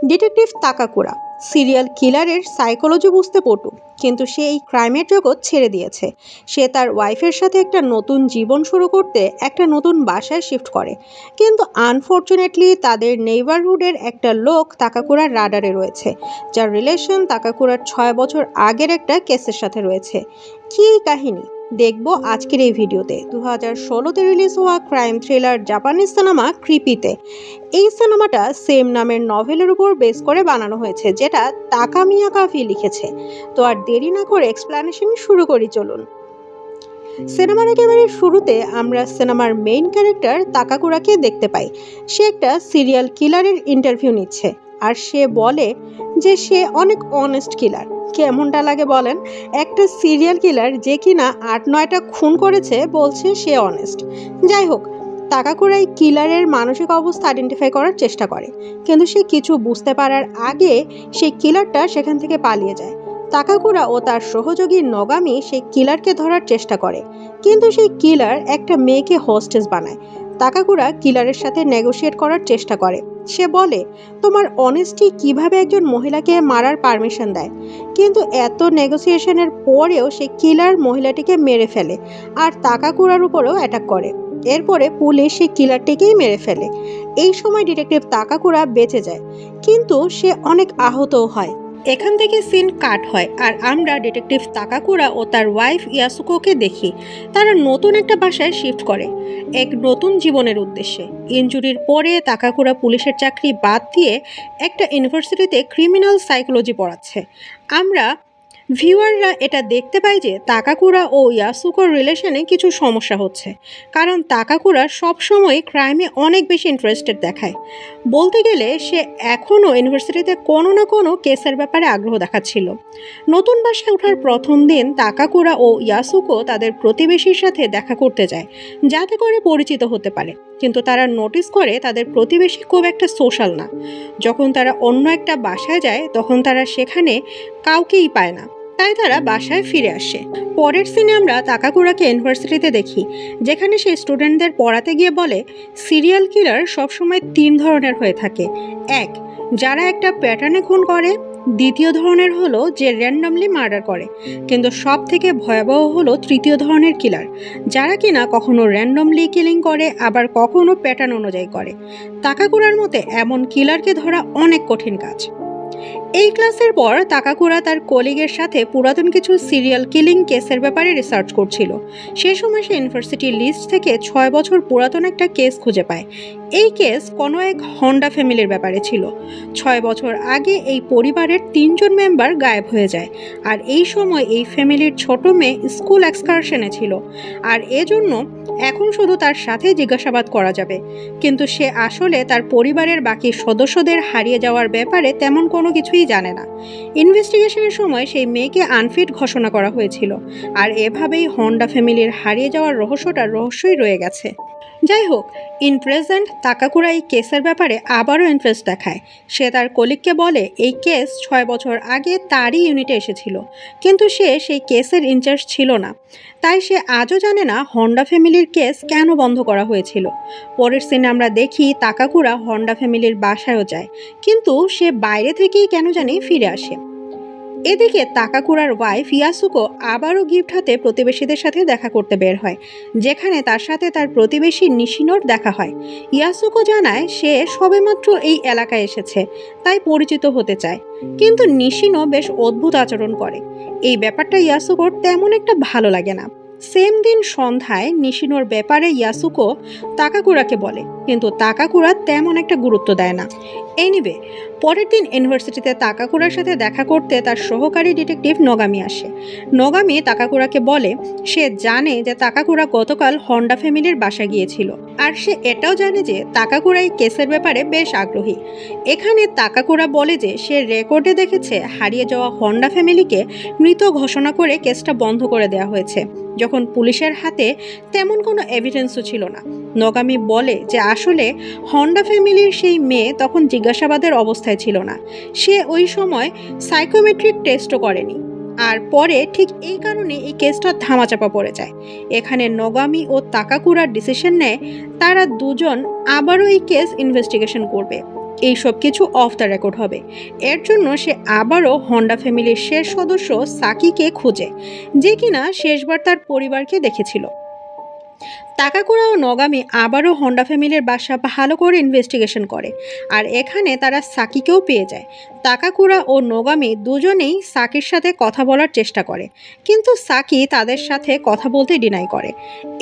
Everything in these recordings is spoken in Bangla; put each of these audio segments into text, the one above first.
ডিটেকটিভ তাকাকুরা সিরিয়াল কিলারের সাইকোলজি বুঝতে পটু, কিন্তু সে এই ক্রাইমের জগৎ ছেড়ে দিয়েছে। সে তার ওয়াইফের সাথে একটা নতুন জীবন শুরু করতে একটা নতুন বাসায় শিফট করে, কিন্তু আনফর্চুনেটলি তাদের নেইবারহুডের একটা লোক তাকাকুরার রাডারে রয়েছে, যার রিলেশন তাকাকুরার 6 বছর আগের একটা কেসের সাথে রয়েছে। কী কাহিনী দেখবো আজকের এই ভিডিওতে। 2016-তে রিলিজ হওয়া ক্রাইম থ্রিলার জাপানিজ সিনেমা ক্রিপিতে। এই সিনেমাটা সেম নামের নভেলের উপর বেস করে বানানো হয়েছে, যেটা তাকা মিয়াকাভি লিখেছে। তো আর দেরি না করে এক্সপ্লানেশন শুরু করি, চলুন। সিনেমার একেবারে শুরুতে আমরা সিনেমার মেইন ক্যারেক্টার তাকাকুরাকে দেখতে পাই। সে একটা সিরিয়াল কিলারের ইন্টারভিউ নিচ্ছে, আর সে বলে যে সে অনেক অনেস্ট কিলার। কেমনটা লাগে বলেন? একটা সিরিয়াল কিলার যে কিনা 8-9টা খুন করেছে বলছে সে অনেস্ট। যাই হোক, তাকাকুরা এই কিলারের মানসিক অবস্থা আইডেন্টিফাই করার চেষ্টা করে, কিন্তু সে কিছু বুঝতে পারার আগে সেই কিলারটা সেখান থেকে পালিয়ে যায়। তাকাকুরা ও তার সহযোগী নগামি সেই কিলারকে ধরার চেষ্টা করে, কিন্তু সেই কিলার একটা মেয়েকে হোস্টেস বানায়। তাকাকুরা কিলারের সাথে নেগোশিয়েট করার চেষ্টা করে। সে বলে, তোমার অনেস্টি কিভাবে একজন মহিলাকে মারার পারমিশন দেয়? কিন্তু এত নেগোসিয়েশনের পরেও সেই কিলার মহিলাটিকে মেরে ফেলে আর তাকাকুরার উপরেও অ্যাটাক করে। এরপরে পুলিশ সেই কিলারটিকেই মেরে ফেলে। এই সময় ডিটেকটিভ তাকাকুরা বেঁচে যায়, কিন্তু সে অনেক আহতও হয়। এখান থেকে সিন কাট হয় আর আমরা ডিটেকটিভ তাকাকুরা ও তার ওয়াইফ ইয়াসুকোকে দেখি। তারা নতুন একটা বাসায় শিফট করে এক নতুন জীবনের উদ্দেশ্যে। ইনজুরির পরে তাকাকুরা পুলিশের চাকরি বাদ দিয়ে একটা ইউনিভার্সিটিতে ক্রিমিনাল সাইকোলজি পড়াচ্ছে। আমরা ভিউয়াররা এটা দেখতে পাই যে তাকাকুরা ও ইয়াসুকোর রিলেশনে কিছু সমস্যা হচ্ছে, কারণ তাকাকুরা সবসময় ক্রাইমে অনেক বেশি ইন্টারেস্টেড দেখায়। বলতে গেলে সে এখনও ইউনিভার্সিটিতে কোনো না কোনো কেসের ব্যাপারে আগ্রহ দেখাচ্ছিল। নতুন বাসায় ওঠার প্রথম দিন তাকাকুরা ও ইয়াসুকো তাদের প্রতিবেশীর সাথে দেখা করতে যায়, যাতে করে পরিচিত হতে পারে। কিন্তু তারা নোটিস করে তাদের প্রতিবেশী খুব একটা সোশ্যাল না। যখন তারা অন্য একটা বাসায় যায় তখন তারা সেখানে কাউকেই পায় না, তাই তারা বাসায় ফিরে আসে। পরের সিনে আমরা তাকাকুরাকে ইউনিভার্সিটিতে দেখি, যেখানে সে স্টুডেন্টদের পড়াতে গিয়ে বলে সিরিয়াল কিলার সবসময় 3 ধরনের হয়ে থাকে। এক, যারা একটা প্যাটার্নে খুন করে। দ্বিতীয় ধরনের হলো যে র্যান্ডমলি মার্ডার করে। কিন্তু সব থেকে ভয়াবহ হলো তৃতীয় ধরনের কিলার, যারা কিনা কখনো র্যান্ডমলি কিলিং করে, আবার কখনো প্যাটার্ন অনুযায়ী করে। তাকাকুরার মতে এমন কিলারকে ধরা অনেক কঠিন কাজ। এই ক্লাসের পর তাকাকুরা তার কলিগের সাথে পুরাতন কিছু সিরিয়াল কিলিং কেসের ব্যাপারে রিসার্চ করছিল। সে সময় সে ইউনিভার্সিটির লিস্ট থেকে 6 বছর পুরাতন একটা কেস খুঁজে পায়। এই কেস কোনো এক হন্ডা ফ্যামিলির ব্যাপারে ছিল। 6 বছর আগে এই পরিবারের 3 জন মেম্বার গায়েব হয়ে যায়, আর এই সময় এই ফ্যামিলির ছোট মেয়ে স্কুল এক্সকারশনে ছিল, আর এজন্য এখন শুধু তার সাথে জিজ্ঞাসাবাদ করা যাবে। কিন্তু সে আসলে তার পরিবারের বাকি সদস্যদের হারিয়ে যাওয়ার ব্যাপারে তেমন কোনো কিছুই জানে না। ইনভেস্টিগেশনের সময় সেই মেয়েকে আনফিট ঘোষণা করা হয়েছিল, আর এভাবেই হন্ডা ফ্যামিলির হারিয়ে যাওয়ার রহস্যই রয়ে গেছে। যাই হোক, ইন প্রেজেন্ট তাকাকুরা এই কেসের ব্যাপারে আবারও ইন্টারেস্ট দেখায়। সে তার কলিগকে বলে এই কেস 6 বছর আগে তারই ইউনিটে এসেছিল, কিন্তু সে সেই কেসের ইনচার্জ ছিল না। তাই সে আজও জানে না হন্ডা ফ্যামিলির কেস কেন বন্ধ করা হয়েছিল। পরের সিনে আমরা দেখি তাকাকুরা হন্ডা ফ্যামিলির বাসায়ও যায়, কিন্তু সে বাইরে থেকেই কেন জানি ফিরে আসে। এদিকে তাকাকুরার ওয়াইফ ইয়াসুকো আবারও গিফট হাতে প্রতিবেশীদের সাথে দেখা করতে বের হয়, যেখানে তার সাথে তার প্রতিবেশী নিশিনোর দেখা হয়। ইয়াসুকো জানায় সে সবেমাত্র এই এলাকায় এসেছে, তাই পরিচিত হতে চায়, কিন্তু নিশিনো বেশ অদ্ভুত আচরণ করে। এই ব্যাপারটা ইয়াসুকোর তেমন একটা ভালো লাগে না। সেম দিন সন্ধ্যায় নিশিনোর ব্যাপারে ইয়াসুকো তাকাকুরাকে বলে, কিন্তু তাকাকুরা তেমন একটা গুরুত্ব দেয় না। এনিওয়ে, পরের দিন ইউনিভার্সিটিতে তাকাকুরার সাথে দেখা করতে তার সহকারী ডিটেকটিভ নগামি আসে। নগামি তাকাকুরাকে বলে সে জানে যে তাকাকুরা গতকাল হন্ডা ফ্যামিলির বাসা গিয়েছিল, আর সে এটাও জানে যে তাকাকুরা এই কেসের ব্যাপারে বেশ আগ্রহী। এখানে তাকাকুরা বলে যে সে রেকর্ডে দেখেছে হারিয়ে যাওয়া হন্ডা ফ্যামিলিকে মৃত ঘোষণা করে কেসটা বন্ধ করে দেওয়া হয়েছে, যখন পুলিশের হাতে তেমন কোনো এভিডেন্সও ছিল না। নগামি বলে যে আসলে হন্ডা ফ্যামিলির সেই মেয়ে তখন জিজ্ঞাসাবাদের অবস্থায় ছিল না, সে ওই সময় সাইকোমেট্রিক টেস্টও করেনি, আর পরে ঠিক এই কারণে এই কেসটা ধামাচাপা পড়ে যায়। এখানে নগামি ও তাকাকুরার ডিসিশন নেয় তারা দুজন আবারও এই কেস ইনভেস্টিগেশন করবে, এই সব কিছু অফ দ্য রেকর্ড হবে। এর জন্য সে আবারও হন্ডা ফ্যামিলির শেষ সদস্য সাকিকে খুঁজে, যে কিনা শেষবার তার পরিবারকে দেখেছিল। তাকাকুরা ও নগামি আবারও হন্ডা ফ্যামিলির বাসা ভালো করে ইনভেস্টিগেশন করে, আর এখানে তারা সাকিকেও পেয়ে যায়। তাকাকুরা ও নগামি দুজনেই সাকির সাথে কথা বলার চেষ্টা করে, কিন্তু সাকি তাদের সাথে কথা বলতে ডিনাই করে।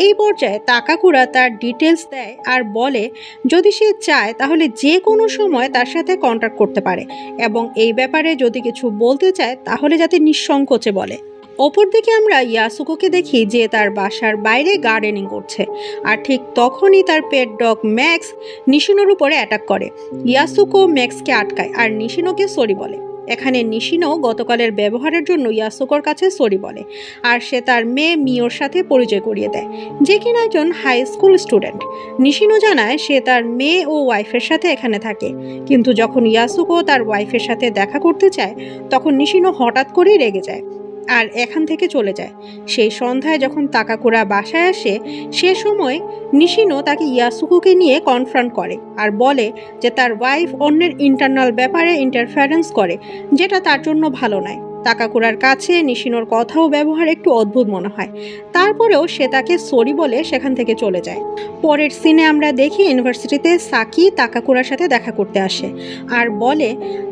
এই পর্যায়ে তাকাকুরা তার ডিটেলস দেয় আর বলে যদি সে চায় তাহলে যে কোনো সময় তার সাথে কন্ট্যাক্ট করতে পারে, এবং এই ব্যাপারে যদি কিছু বলতে চায় তাহলে যাতে নিঃসংকোচে বলে। অপরদিকে আমরা ইয়াসুকোকে দেখি যে তার বাসার বাইরে গার্ডেনিং করছে, আর ঠিক তখনই তার পেট ডগ ম্যাক্স নিশিনোর উপরে অ্যাটাক করে। ইয়াসুকো ম্যাক্সকে আটকায় আর নিশিনোকে সরি বলে। এখানে নিশিনো গতকালের ব্যবহারের জন্য ইয়াসুকোর কাছে সরি বলে, আর সে তার মেয়ে মিওর সাথে পরিচয় করিয়ে দেয়, যে কিনা একজন হাই স্কুল স্টুডেন্ট। নিশিনো জানায় সে তার মেয়ে ও ওয়াইফের সাথে এখানে থাকে, কিন্তু যখন ইয়াসুকো তার ওয়াইফের সাথে দেখা করতে চায় তখন নিশিনো হঠাৎ করেই রেগে যায় আর এখান থেকে চলে যায়। সেই সন্ধ্যায় যখন তাকাকুরা বাসায় আসে, সে সময় নিশিনো তাকে ইয়াসুকোকে নিয়ে কনফ্রন্ট করে আর বলে যে তার ওয়াইফ অন্যের ইন্টারনাল ব্যাপারে ইন্টারফারেন্স করে, যেটা তার জন্য ভালো নয়। তাকাকুরার কাছে নিশিনোর কথা ও ব্যবহার একটু অদ্ভুত মনে হয়, তারপরেও সে তাকে সরি বলে সেখান থেকে চলে যায়। পরের সিনে আমরা দেখি ইউনিভার্সিটিতে সাকি তাকাকুরার সাথে দেখা করতে আসে আর বলে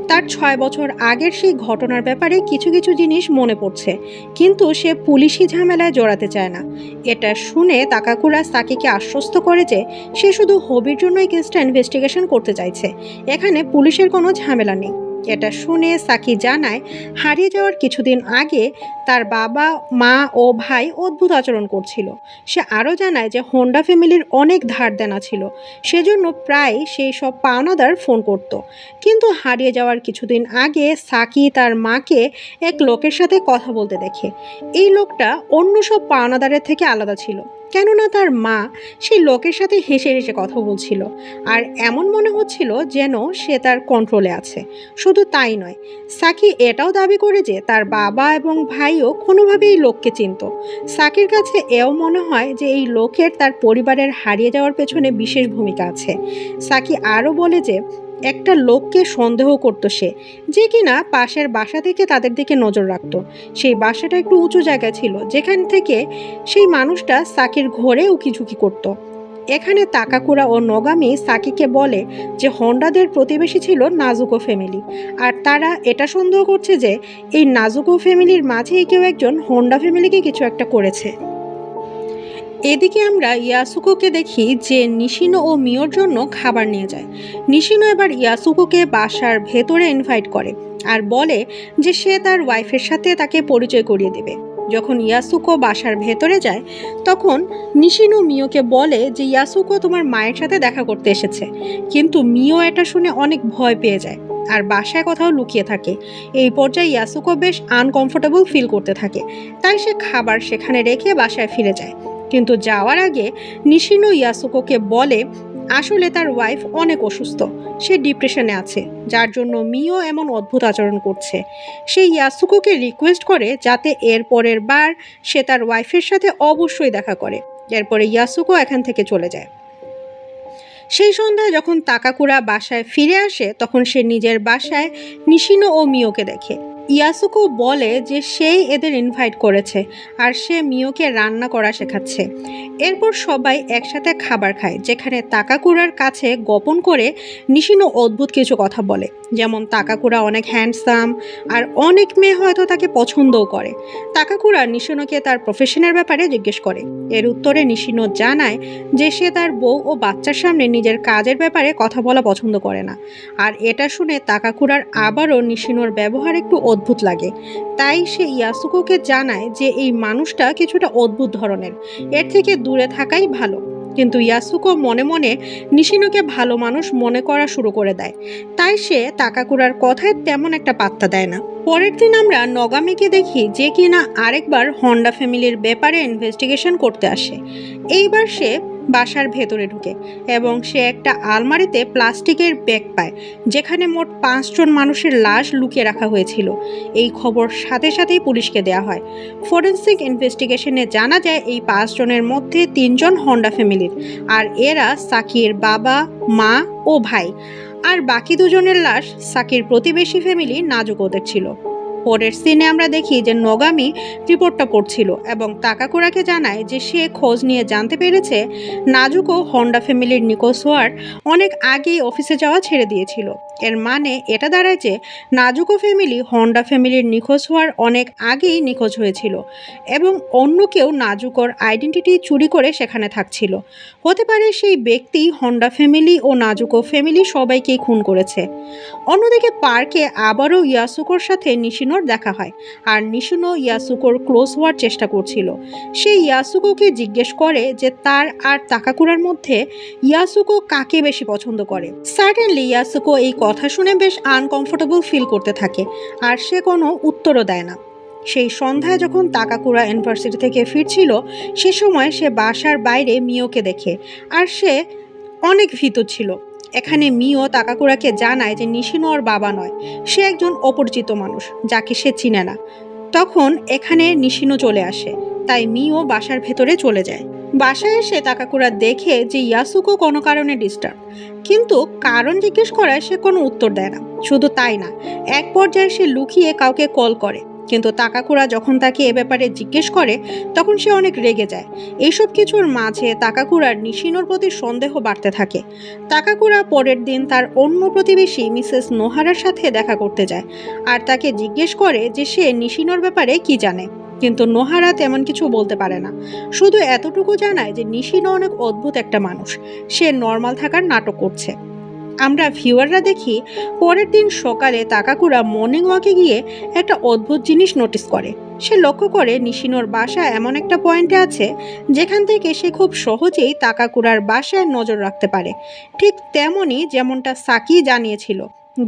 তার 6 বছর আগের সেই ঘটনার ব্যাপারে কিছু কিছু জিনিস মনে পড়ছে, কিন্তু সে পুলিশি ঝামেলায় জড়াতে চায় না। এটা শুনে তাকাকুরা সাকিকে আশ্বস্ত করে যে সে শুধু হবির জন্য এই কেসটা ইনভেস্টিগেশন করতে চাইছে, এখানে পুলিশের কোনো ঝামেলা নেই। এটা শুনে সাকি জানায় হারিয়ে যাওয়ার কিছুদিন আগে তার বাবা, মা ও ভাই অদ্ভুত আচরণ করছিল। সে আরও জানায় যে হোন্ডা ফ্যামিলির অনেক ধার দেনা ছিল, সেজন্য প্রায় সেই সব পাওনাদার ফোন করত। কিন্তু হারিয়ে যাওয়ার কিছুদিন আগে সাকি তার মাকে এক লোকের সাথে কথা বলতে দেখে। এই লোকটা অন্য সব পাওনাদারের থেকে আলাদা ছিল, কেননা তার মা সেই লোকের সাথে হেসে হেসে কথা বলছিল, আর এমন মনে হচ্ছিল যেন সে তার কন্ট্রোলে আছে। শুধু তাই নয়, সাকি এটাও দাবি করে যে তার বাবা এবং ভাইও কোনোভাবেই এই লোককে চিনত। সাকির কাছে এও মনে হয় যে এই লোকের তার পরিবারের হারিয়ে যাওয়ার পেছনে বিশেষ ভূমিকা আছে। সাকি আরও বলে যে একটা লোককে সন্দেহ করত সে, যে কিনা পাশের বাসা থেকে তাদের দিকে নজর রাখত। সেই বাসাটা একটু উঁচু জায়গায় ছিল, যেখান থেকে সেই মানুষটা সাকির ঘরে উকিঝুঁকি করত। এখানে তাকাকুরা ও নগামি সাকিকে বলে যে হোন্ডাদের প্রতিবেশী ছিল নাজুকো ফ্যামিলি, আর তারা এটা সন্দেহ করছে যে এই নাজুকো ফ্যামিলির মাঝেই কেউ একজন হোন্ডা ফ্যামিলিকে কিছু একটা করেছে। এদিকে আমরা ইয়াসুকোকে দেখি যে নিশিনো ও মিওর জন্য খাবার নিয়ে যায়। নিশিনো এবার ইয়াসুকোকে বাসার ভেতরে ইনভাইট করে আর বলে যে সে তার ওয়াইফের সাথে তাকে পরিচয় করিয়ে দেবে। যখন ইয়াসুকো বাসার ভেতরে যায় তখন নিশিনো মিওকে বলে যে ইয়াসুকো তোমার মায়ের সাথে দেখা করতে এসেছে, কিন্তু মিও এটা শুনে অনেক ভয় পেয়ে যায় আর বাসায় কোথাও লুকিয়ে থাকে। এই পর্যায়ে ইয়াসুকো বেশ আনকমফোর্টেবল ফিল করতে থাকে, তাই সে খাবার সেখানে রেখে বাসায় ফিরে যায়। কিন্তু যাওয়ার আগে নিশিনো ইয়াসুকোকে বলে আসলে তার ওয়াইফ অনেক অসুস্থ, সে ডিপ্রেশনে আছে, যার জন্য মিও এমন অদ্ভুত আচরণ করছে। সে ইয়াসুকোকে রিকোয়েস্ট করে যাতে এর পরের বার সে তার ওয়াইফের সাথে অবশ্যই দেখা করে। এরপরে ইয়াসুকো এখান থেকে চলে যায়। সেই সন্ধ্যায় যখন তাকাকুরা বাসায় ফিরে আসে তখন সে নিজের বাসায় নিশিনো ও মিওকে দেখে। ইয়াসুকো বলে যে সেই এদের ইনভাইট করেছে আর সে মিওকে রান্না করা শেখাচ্ছে। এরপর সবাই একসাথে খাবার খায়, যেখানে তাকাকুরার কাছে গোপন করে নিশিনো অদ্ভুত কিছু কথা বলে, যেমন তাকাকুরা অনেক হ্যান্ডসাম আর অনেক মেয়ে হয়তো তাকে পছন্দও করে। তাকাকুরা নিশিনোকে তার প্রফেশনের ব্যাপারে জিজ্ঞেস করে। এর উত্তরে নিশিনো জানায় যে সে তার বউ ও বাচ্চার সামনে নিজের কাজের ব্যাপারে কথা বলা পছন্দ করে না। আর এটা শুনে তাকাকুরার আবারও নিশিনোর ব্যবহার একটু অদ্ভুত লাগে, তাই সে ইয়াসুকোকে জানায় যে এই মানুষটা কিছুটা অদ্ভুত ধরনের, এর থেকে দূরে থাকাই ভালো। কিন্তু ইয়াসুকো মনে মনে নিশিনোকে ভালো মানুষ মনে করা শুরু করে দেয়, তাই সে তাকাকুরার কথায় তেমন একটা পাত্তা দেয় না। পরের দিন আমরা নগামিকে দেখি যে কিনা আরেকবার হোন্ডা ফ্যামিলির ব্যাপারে ইনভেস্টিগেশন করতে আসে। এইবার সে বাসার ভেতরে ঢুকে এবং সে একটা আলমারিতে প্লাস্টিকের ব্যাগ পায়, যেখানে মোট 5 জন মানুষের লাশ লুকিয়ে রাখা হয়েছিল। এই খবর সাথে সাথেই পুলিশকে দেওয়া হয়। ফরেন্সিক ইনভেস্টিগেশনে জানা যায় এই 5 জনের মধ্যে 3 জন হোন্ডা ফ্যামিলির, আর এরা সাকির বাবা, মা ও ভাই। আর বাকি দুজনের লাশ সাকির প্রতিবেশী ফ্যামিলি নাজুকোদের ছিল। পরের সিনে আমরা দেখি যে নোগামি রিপোর্টটা পড়ছিল এবং তাকাকুরাকে জানায় যে সে খোঁজ নিয়ে জানতে পেরেছে নাজুকো হন্ডা ফ্যামিলির নিখোঁজ হওয়ার অনেক আগেই অফিসে যাওয়া ছেড়ে দিয়েছিল। এর মানে এটা দাঁড়ায় যে নাজুকো ফ্যামিলি হন্ডা ফ্যামিলির নিখোঁজ হওয়ার অনেক আগেই নিখোঁজ হয়েছিল এবং অন্য কেউ নাজুকোর আইডেন্টিটি চুরি করে সেখানে থাকছিল। হতে পারে সেই ব্যক্তি হন্ডা ফ্যামিলি ও নাজুকো ফ্যামিলি সবাইকেই খুন করেছে। অন্যদিকে পার্কে আবারও ইয়াসুকোর সাথে নিশিনোর দেখা হয়, আর নিশিনো ইয়াসুকোর ক্লোজ হওয়ার চেষ্টা করছিল। সে ইয়াসুকোকে জিজ্ঞেস করে যে তার আর তাকাকুরার মধ্যে ইয়াসুকো কাকে বেশি পছন্দ করে। সার্টেনলি ইয়াসুকো এই কথা শুনে বেশ আনকমফোর্টেবল ফিল করতে থাকে, আর সে কোনো উত্তরও দেয় না। সেই সন্ধ্যায় যখন তাকাকুরা ইউনিভার্সিটি থেকে ফিরছিল, সে সময় সে বাসার বাইরে মিওকে দেখে, আর সে অনেক ভীত ছিল। এখানে মিও তাকাকুরাকে জানায় যে নিশিনো ওর বাবা নয়, সে একজন অপরিচিত মানুষ যাকে সে চিনে না। তখন এখানে নিশিনো চলে আসে, তাই মিও বাসার ভেতরে চলে যায়। বাসায় এসে তাকাকুরা দেখে যে ইয়াসুকো কোনো কারণে ডিস্টার্ব, কিন্তু কারণ জিজ্ঞেস করায় সে কোনো উত্তর দেয় না। শুধু তাই না, এক পর্যায়ে সে লুকিয়ে কাউকে কল করে, কিন্তু তাকাকুরা যখন তাকে এ ব্যাপারে জিজ্ঞেস করে তখন সে অনেক রেগে যায়। এইসব কিছুর মাঝে তাকাকুরার নিশিনোর প্রতি সন্দেহ বাড়তে থাকে। তাকাকুরা পরের দিন তার অন্য প্রতিবেশী মিসেস নোহারার সাথে দেখা করতে যায়, আর তাকে জিজ্ঞেস করে যে সে নিশিনোর ব্যাপারে কি জানে, কিন্তু নোহারা তেমন কিছু বলতে পারে না। শুধু এতটুকু জানায় যে নিশিনো অনেক অদ্ভুত একটা মানুষ, সে নর্মাল থাকার নাটক করছে। আমরা ভিউয়াররা দেখি পরের দিন সকালে তাকাকুরা মর্নিং ওয়াকে গিয়ে একটা অদ্ভুত জিনিস নোটিস করে। সে লক্ষ্য করে নিশিনোর বাসা এমন একটা পয়েন্টে আছে যেখান থেকে সে খুব সহজেই তাকাকুরার বাসায় নজর রাখতে পারে, ঠিক তেমনই যেমনটা সাকি জানিয়েছিল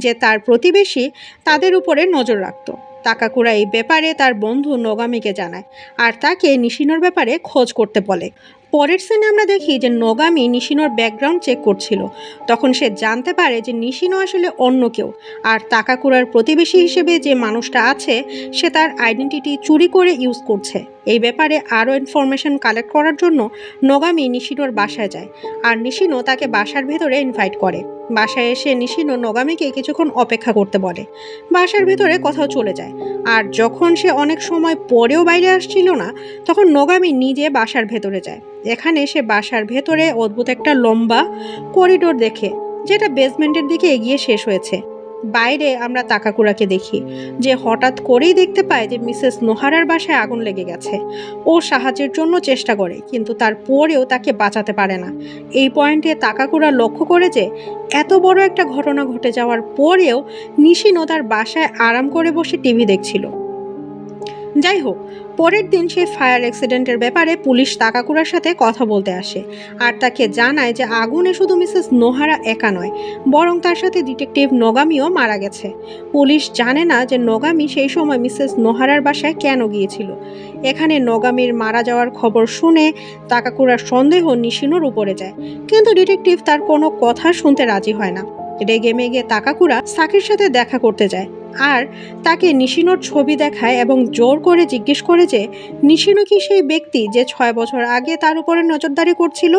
যে তার প্রতিবেশী তাদের উপরে নজর রাখত। তাকাকুরা এই ব্যাপারে তার বন্ধু নোগামিকে জানায়, আর তাকে নিশিনোর ব্যাপারে খোঁজ করতে বলে। পরের সিনে আমরা দেখি যে নোগামি নিশিনোর ব্যাকগ্রাউন্ড চেক করছিল। তখন সে জানতে পারে যে নিশিনো আসলে অন্য কেউ, আর তাকাকুরার প্রতিবেশী হিসেবে যে মানুষটা আছে সে তার আইডেন্টিটি চুরি করে ইউজ করছে। এই ব্যাপারে আরও ইনফরমেশন কালেক্ট করার জন্য নোগামি নিশিনোর বাসায় যায়, আর নিশিনো তাকে বাসার ভেতরে ইনভাইট করে। বাসায় এসে নিশিনো নোগামিকে কিছুক্ষণ অপেক্ষা করতে বলে, বাসার ভেতরে কোথাও চলে যায়। আর যখন সে অনেক সময় পরেও বাইরে আসছিল না, তখন নোগামি নিজে বাসার ভেতরে যায়। এখানে সে বাসার ভেতরে অদ্ভুত একটা লম্বা করিডোর দেখে, যেটা বেসমেন্টের দিকে এগিয়ে শেষ হয়েছে। বাইরে আমরা তাকাকুরাকে দেখি যে হঠাৎ করেই দেখতে পায় যে মিসেস নোহারার বাসায় আগুন লেগে গেছে। ও সাহায্যের জন্য চেষ্টা করে, কিন্তু তারপরেও তাকে বাঁচাতে পারে না। এই পয়েন্টে তাকাকুরা লক্ষ্য করে যে এত বড় একটা ঘটনা ঘটে যাওয়ার পরেও নিশিনো তার বাসায় আরাম করে বসে টিভি দেখছিল। যাই হোক, পরের দিন সে ফায়ার অ্যাক্সিডেন্টের ব্যাপারে পুলিশ তাকাকুরার সাথে কথা বলতে আসে, আর তাকে জানায় যে আগুনে শুধু মিসেস নোহারা একা নয়, বরং তার সাথে ডিটেকটিভ নোগামিও মারা গেছে। পুলিশ জানে না যে নোগামি সেই সময় মিসেস নোহারার বাসায় কেন গিয়েছিল। এখানে নোগামির মারা যাওয়ার খবর শুনে তাকাকুরার সন্দেহ নিশিনোর উপরে যায়, কিন্তু ডিটেকটিভ তার কোনো কথা শুনতে রাজি হয় না। রেগে মেগে তাকাকুরা সাকির সাথে দেখা করতে যায়, আর তাকে নিশিনোর ছবি দেখায় এবং জোর করে জিজ্ঞেস করে যে নিশিনো কি সেই ব্যক্তি যে 6 বছর আগে তার উপরে নজরদারি করছিল।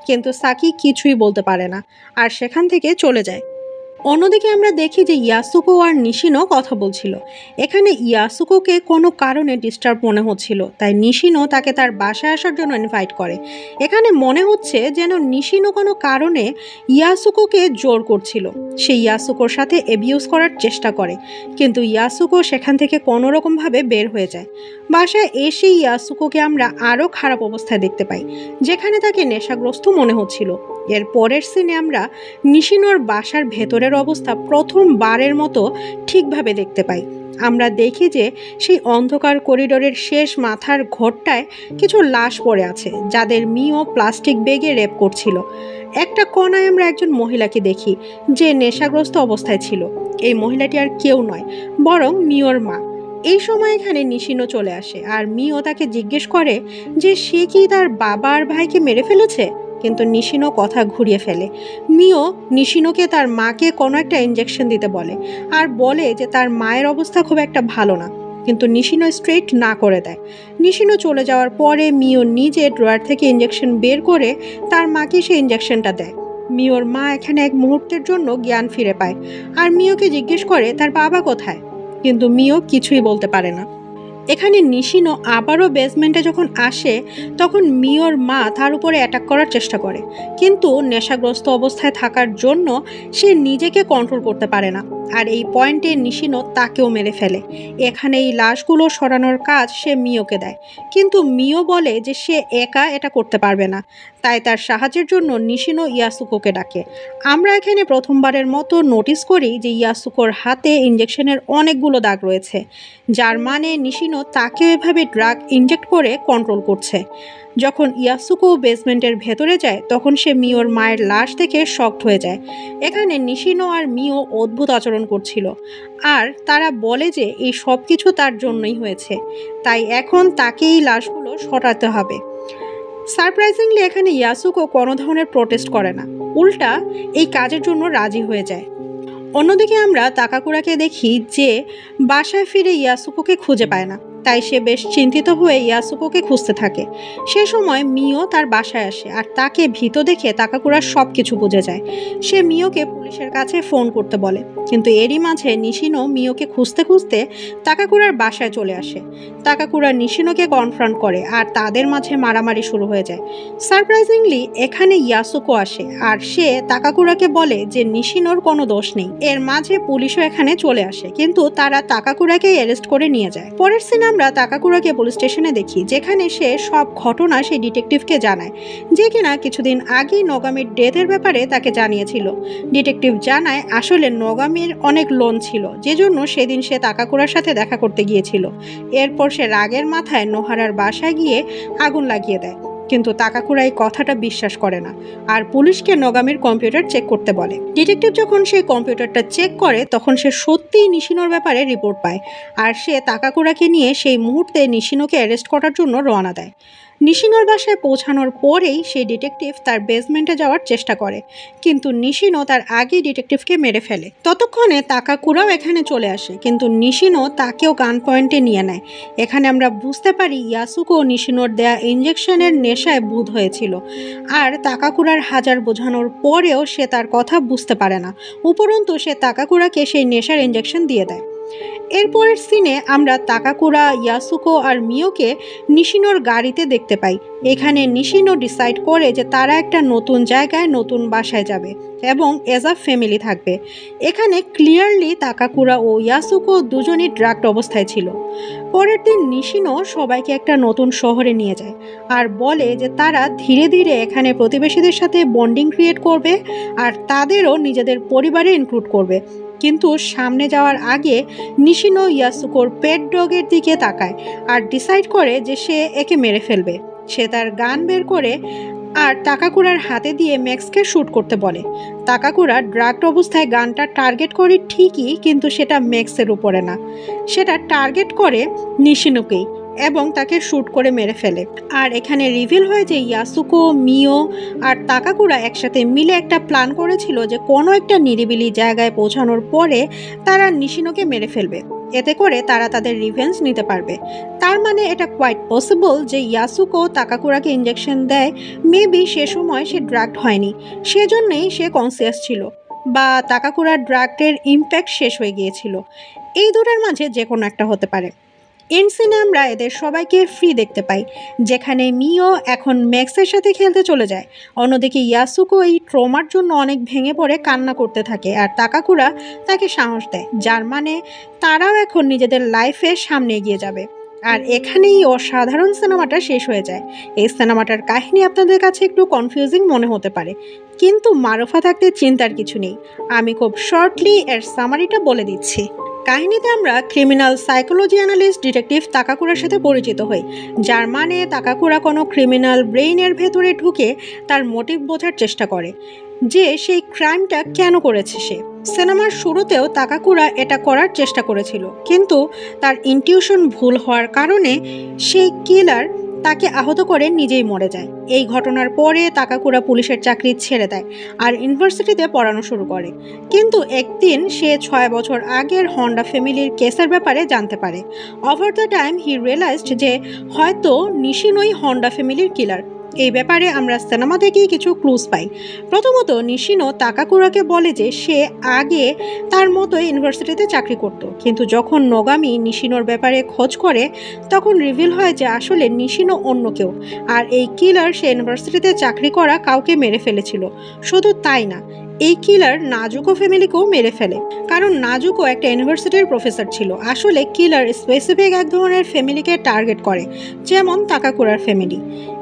কিন্তু সাকি কিছুই বলতে পারে না, আর সেখান থেকে চলে যায়। অন্যদিকে আমরা দেখি যে ইয়াসুকো আর নিশিনো কথা বলছিল। এখানে ইয়াসুকোকে কোনো কারণে ডিস্টার্ব মনে হচ্ছিল, তাই নিশিনো তাকে তার বাসায় আসার জন্য ইনভাইট করে। এখানে মনে হচ্ছে যেন নিশিনো কোনো কারণে ইয়াসুকোকে জোর করছিল। সে ইয়াসুকোর সাথে অ্যাবিউজ করার চেষ্টা করে, কিন্তু ইয়াসুকো সেখান থেকে কোনো রকমভাবে বের হয়ে যায়। বাসায় এসে ইয়াসুকোকে আমরা আরও খারাপ অবস্থায় দেখতে পাই, যেখানে তাকে নেশাগ্রস্ত মনে হচ্ছিল। এর পরের সিনে আমরা নিশিনোর বাসার ভেতরের অবস্থা প্রথমবারের মতো ঠিকভাবে দেখতে পাই। আমরা দেখি যে সেই অন্ধকার করিডোরের শেষ মাথার ঘরটায় কিছু লাশ পড়ে আছে, যাদের মিও প্লাস্টিক ব্যাগে রেপ করছিল। একটা কোণায় আমরা একজন মহিলাকে দেখি যে নেশাগ্রস্ত অবস্থায় ছিল। এই মহিলাটি আর কেউ নয়, বরং মিওর মা। এই সময় এখানে নিশিনো চলে আসে, আর মিও তাকে জিজ্ঞেস করে যে সে কি তার বাবা আর ভাইকে মেরে ফেলেছে, কিন্তু নিশিনো কথা ঘুরিয়ে ফেলে। মিও নিশিনোকে তার মাকে কোনো একটা ইনজেকশন দিতে বলে, আর বলে যে তার মায়ের অবস্থা খুব একটা ভালো না, কিন্তু নিশিনো স্ট্রেট না করে দেয়। নিশিনো চলে যাওয়ার পরে মিও নিজে ড্রয়ার থেকে ইনজেকশন বের করে তার মাকে সেই ইনজেকশনটা দেয়। মিওর মা এখানে এক মুহূর্তের জন্য জ্ঞান ফিরে পায় আর মিওকে জিজ্ঞেস করে তার বাবা কোথায়, কিন্তু মিও কিছুই বলতে পারে না। এখানে নিশিনো আবারও বেসমেন্টে যখন আসে তখন মিওর মা তার উপরে অ্যাটাক করার চেষ্টা করে, কিন্তু নেশাগ্রস্ত অবস্থায় থাকার জন্য সে নিজেকে কন্ট্রোল করতে পারে না। আর এই পয়েন্টে নিশিনো তাকেও মেরে ফেলে। এখানে এই লাশগুলো সরানোর কাজ সে মিওকে দেয়, কিন্তু মিও বলে যে সে একা এটা করতে পারবে না, তাই তার সাহায্যের জন্য নিশিনো ইয়াসুকোকে ডাকে। আমরা এখানে প্রথমবারের মতো নোটিস করি যে ইয়াসুকোর হাতে ইঞ্জেকশনের অনেকগুলো দাগ রয়েছে, যার মানে নিশিনো তাকে এভাবে ড্রাগ ইনজেক্ট করে কন্ট্রোল করছে। যখন ইয়াসুকো বেসমেন্টের ভেতরে যায় তখন সে মিওর মায়ের লাশ দেখে শকড হয়ে যায়। এখানে নিশিনো আর মিও অদ্ভুত আচরণ করছিল, আর তারা বলে যে এই সব কিছু তার জন্যই হয়েছে, তাই এখন তাকে এই লাশগুলো সরাতে হবে। সারপ্রাইজিংলি এখানে ইয়াসুকো কোনো ধরনের প্রোটেস্ট করে না, উল্টা এই কাজের জন্য রাজি হয়ে যায়। অন্যদিকে আমরা তাকাকুরাকে দেখি যে বাসায় ফিরে ইয়াসুকোকে খুঁজে পায় না, তাই সে বেশ চিন্তিত হয়ে ইয়াসুকোকে খুঁজতে থাকে। সে সময় মিও তার বাসায় আসে আর তাকে ভীত দেখে তাকাকুরা সব কিছু বুঝে যায়। সে মিওকে পুলিশের কাছে ফোন করতে বলে, কিন্তু এরই মাঝে নিশিনো মিওকে খুঁজতে খুঁজতে তাকাকুরার বাসায় চলে আসে। তাকাকুরা নিশিনোকে কনফ্রন্ট করে আর তাদের মাঝে মারামারি শুরু হয়ে যায়। সারপ্রাইজিংলি এখানে ইয়াসুকো আসে আর সে তাকাকুরাকে বলে যে নিশিনোর কোনো দোষ নেই। এর মাঝে পুলিশও এখানে চলে আসে, কিন্তু তারা তাকাকুরাকে অ্যারেস্ট করে নিয়ে যায়। পরের সিনে আমরা তাকাকুরাকে পুলিশ স্টেশনে দেখি, যেখানে সে সব ঘটনা সেই ডিটেকটিভকে জানায়, যে কিনা কিছুদিন আগেই নোগামির ডেথের ব্যাপারে তাকে জানিয়েছিল। ডিটেকটিভ জানায় আসলে নোগামির অনেক লোন ছিল, যেজন্য সেদিন সে তাকাকুরার সাথে দেখা করতে গিয়েছিল। এরপর সে রাগের মাথায় নোহারার বাসায় গিয়ে আগুন লাগিয়ে দেয়, কিন্তু তাকাকুরা এই কথাটা বিশ্বাস করে না আর পুলিশকে নোগামির কম্পিউটার চেক করতে বলে। ডিটেকটিভ যখন সেই কম্পিউটারটা চেক করে তখন সে সত্যিই নিশিনোর ব্যাপারে রিপোর্ট পায়, আর সে তাকাকুরাকে নিয়ে সেই মুহূর্তে নিশিনোকে অ্যারেস্ট করার জন্য রওনা দেয়। নিশিনোর বাসায় পৌঁছানোর পরেই সেই ডিটেকটিভ তার বেসমেন্টে যাওয়ার চেষ্টা করে, কিন্তু নিশিনো তার আগেই ডিটেকটিভকে মেরে ফেলে। ততক্ষণে তাকাকুরাও এখানে চলে আসে, কিন্তু নিশিনো তাকেও গান পয়েন্টে নিয়ে নেয়। এখানে আমরা বুঝতে পারি ইয়াসুকো নিশিনোর দেয়া ইঞ্জেকশনের নেশায় বুঁদ হয়েছিল, আর তাকাকুরার হাজার বোঝানোর পরেও সে তার কথা বুঝতে পারে না। উপরন্তু সে তাকাকুরাকে সেই নেশার ইঞ্জেকশন দিয়ে দেয়। এরপরের সিনে আমরা তাকাকুরা, ইয়াসুকো আর মিওকে নিশিনোর গাড়িতে দেখতে পাই। এখানে নিশিনো ডিসাইড করে যে তারা একটা নতুন জায়গায় নতুন বাসায় যাবে এবং এজ আ ফ্যামিলি থাকবে। এখানে ক্লিয়ারলি তাকাকুরা ও ইয়াসুকো দুজনই ড্রাগড অবস্থায় ছিল। পরের দিন নিশিনো সবাইকে একটা নতুন শহরে নিয়ে যায় আর বলে যে তারা ধীরে ধীরে এখানে প্রতিবেশীদের সাথে বন্ডিং ক্রিয়েট করবে আর তাদেরও নিজেদের পরিবারে ইনক্লুড করবে। কিন্তু সামনে যাওয়ার আগে নিশিনো ইয়াসুকোর পেট ডগের দিকে তাকায় আর ডিসাইড করে যে সে একে মেরে ফেলবে। সে তার গান বের করে আর তাকাকুরার হাতে দিয়ে ম্যাক্সকে শ্যুট করতে বলে। তাকাকুরা ড্রাগড অবস্থায় গানটা টার্গেট করে ঠিকই, কিন্তু সেটা ম্যাক্সের উপরে না, সেটা টার্গেট করে নিশিনোকেই এবং তাকে শ্যুট করে মেরে ফেলে। আর এখানে রিভিল হয় যে ইয়াসুকো, মিও আর তাকাকুরা একসাথে মিলে একটা প্ল্যান করেছিল যে কোনো একটা নিরিবিলি জায়গায় পৌঁছানোর পরে তারা নিশিনোকে মেরে ফেলবে, এতে করে তারা তাদের রিভেঞ্জ নিতে পারবে। তার মানে এটা কোয়াইট পসিবল যে ইয়াসুকো তাকাকুরাকে ইঞ্জেকশন দেয়, মেবি সে সময় সে ড্রাগড হয়নি, সেজন্যই সে কনসিয়াস ছিল, বা তাকাকুরার ড্রাগের ইম্প্যাক্ট শেষ হয়ে গিয়েছিল। এই দুটার মাঝে যে কোনো একটা হতে পারে। এন্ড সিনে আমরা এদের সবাইকে ফ্রি দেখতে পাই, যেখানে মিও এখন ম্যাক্সের সাথে খেলতে চলে যায়। অন্যদিকে ইয়াসুকো এই ট্রমার জন্য অনেক ভেঙে পড়ে কান্না করতে থাকে আর তাকাকুরা তাকে সাহস দেয়, যার মানে তারাও এখন নিজেদের লাইফে সামনে এগিয়ে যাবে। আর এখানেই অসাধারণ সিনেমাটা শেষ হয়ে যায়। এই সিনেমাটার কাহিনী আপনাদের কাছে একটু কনফিউজিং মনে হতে পারে, কিন্তু মারুফা থাকতে চিন্তার কিছু নেই। আমি খুব শর্টলি এর সামারিটা বলে দিচ্ছি। কাহিনীতে আমরা ক্রিমিনাল সাইকোলজি অ্যানালিস্ট ডিটেকটিভ তাকাকুরার সাথে পরিচিত হই, যার মানে তাকাকুরা কোনো ক্রিমিনাল ব্রেইনের ভেতরে ঢুকে তার মোটিভ বোঝার চেষ্টা করে যে সেই ক্রাইমটা কেন করেছে সে। সিনেমার শুরুতেও তাকাকুরা এটা করার চেষ্টা করেছিল, কিন্তু তার ইনটিউশন ভুল হওয়ার কারণে সেই কিলার তাকে আহত করে নিজেই মরে যায়। এই ঘটনার পরে তাকাকুরা পুলিশের চাকরি ছেড়ে দেয় আর ইউনিভার্সিটিতে পড়ানো শুরু করে। কিন্তু একদিন সে 6 বছর আগের হন্ডা ফ্যামিলির কেসের ব্যাপারে জানতে পারে। Over the time he realised যে হয়তো নিশিনোই হন্ডা ফ্যামিলির কিলার। এই ব্যাপারে আমরা সিনেমা থেকেই কিছু ক্লুজ পাই। প্রথমত নিশিনো তাকাকুরাকে বলে যে সে আগে তার মতো ইউনিভার্সিটিতে চাকরি করত, কিন্তু যখন নোগামি নিশিনোর ব্যাপারে খোঁজ করে তখন রিভিল হয় যে আসলে নিশিনো অন্য কেউ, আর এই কিলার সে ইউনিভার্সিটিতে চাকরি করা কাউকে মেরে ফেলেছিল। শুধু তাই না, এই কিলার নাজুকো ফ্যামিলিকেও মেরে ফেলে, কারণ নাজুকো একটা ইউনিভার্সিটির প্রফেসর ছিল। আসলে কিলার স্পেসিফিক এক ধরনের ফ্যামিলিকে টার্গেট করে, যেমন তাকাকুরার ফ্যামিলি।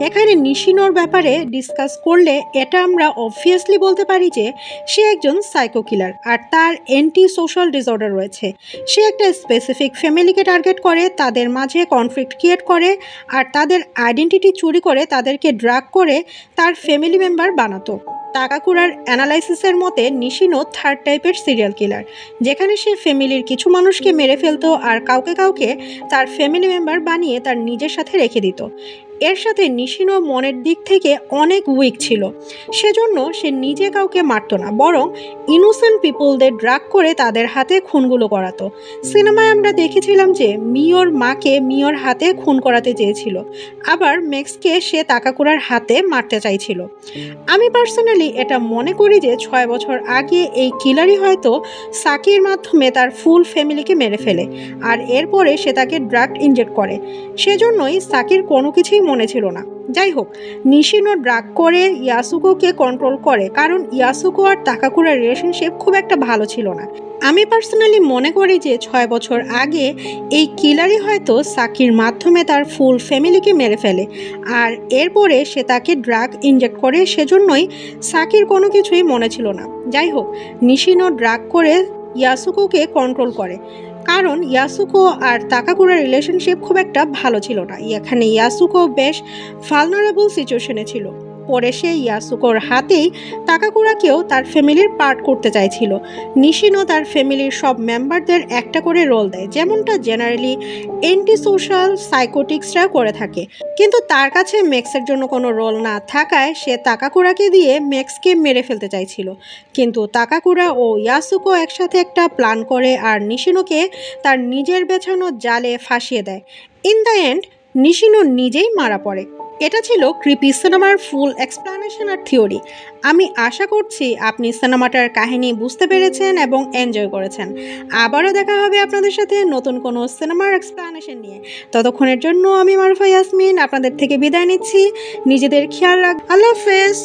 এখানে নিশিনোর ব্যাপারে ডিসকাস করলে এটা আমরা অবভিয়াসলি বলতে পারি যে সে একজন সাইকো কিলার, আর তার অ্যান্টি সোশ্যাল ডিসঅর্ডার রয়েছে। সে একটা স্পেসিফিক ফ্যামিলিকে টার্গেট করে, তাদের মাঝে কনফ্লিক্ট ক্রিয়েট করে, আর তাদের আইডেন্টিটি চুরি করে তাদেরকে ড্রাগ করে তার ফ্যামিলি মেম্বার বানাতো। তাকাকুরার অ্যানালাইসিসের মতে নিশিনো থার্ড টাইপের সিরিয়াল কিলার, যেখানে সে ফ্যামিলির কিছু মানুষকে মেরে ফেলতো আর কাউকে কাউকে তার ফ্যামিলি মেম্বার বানিয়ে তার নিজের সাথে রেখে দিত। এর সাথে নিশিনো মনের দিক থেকে অনেক উইক ছিল, সেজন্য সে নিজে কাউকে মারত না, বরং ইনোসেন্ট পিপলদের ড্রাগ করে তাদের হাতে খুনগুলো করাতো। সিনেমায় আমরা দেখেছিলাম যে মিওর মাকে মিওর হাতে খুন করাতে চেয়েছিল, আবার ম্যাক্সকে সে তাকাকুরার হাতে মারতে চাইছিল। আমি পার্সোনালি এটা মনে করি যে 6 বছর আগে এই কিলারই হয়তো সাকির মাধ্যমে তার ফুল ফ্যামিলিকে মেরে ফেলে, আর এরপরে সে তাকে ড্রাগ ইনজেক্ট করে। সেজন্যই সাকির কোনো কিছুই মনে ছিল না। যাই হোক, নিশিনো ড্রাগ করে ইয়াসুকোকে কন্ট্রোল করে, কারণ ইয়াসুকো আর তাকাকুরার রিলেশনশিপ খুব একটা ভালো ছিল না। আমি পার্সোনালি মনে করি যে 6 বছর আগে এই কিলারই হয়তো সাকির মাধ্যমে তার ফুল ফ্যামিলিকে মেরে ফেলে, আর এরপরে সে তাকে ড্রাগ ইনজেক্ট করে, সেজন্যই সাকির কোনো কিছুই মনে ছিল না। যাই হোক, নিশিনো ড্রাগ করে ইয়াসুকোকে কন্ট্রোল করে, কারণ ইয়াসুকো আর তাকাকুরার রিলেশনশিপ খুব একটা ভালো ছিল না। এখানে ইয়াসুকো বেশ ভালনারেবল সিচুয়েশনে ছিল। পরে সে ইয়াসুকোর হাতেই তাকাকুরাকেও তার ফ্যামিলির পার্ট করতে চাইছিল। নিশিনো তার ফ্যামিলির সব মেম্বারদের একটা করে রোল দেয়, যেমনটা জেনারেলি অ্যান্টি সোশ্যাল সাইকোটিক্সরা করে থাকে। কিন্তু তার কাছে ম্যাক্সের জন্য কোনো রোল না থাকায় সে তাকাকুরাকে দিয়ে ম্যাক্সকে মেরে ফেলতে চাইছিল। কিন্তু তাকাকুরা ও ইয়াসুকো একসাথে একটা প্ল্যান করে আর নিশিনোকে তার নিজের বেছানো জালে ফাঁসিয়ে দেয়। ইন দ্য এন্ড নিশিনো নিজেই মারা পড়ে। এটা ছিল ক্রিপি সিনেমার ফুল এক্সপ্লানেশন আর থিওরি। আমি আশা করছি আপনি সিনেমাটার কাহিনী বুঝতে পেরেছেন এবং এনজয় করেছেন। আবারও দেখা হবে আপনাদের সাথে নতুন কোনো সিনেমার এক্সপ্লানেশন নিয়ে। ততক্ষণের জন্য আমি মারুফা ইয়াসমিন আপনাদের থেকে বিদায় নিচ্ছি। নিজেদের খেয়াল রাখ। আল্লাহ হাফেজ।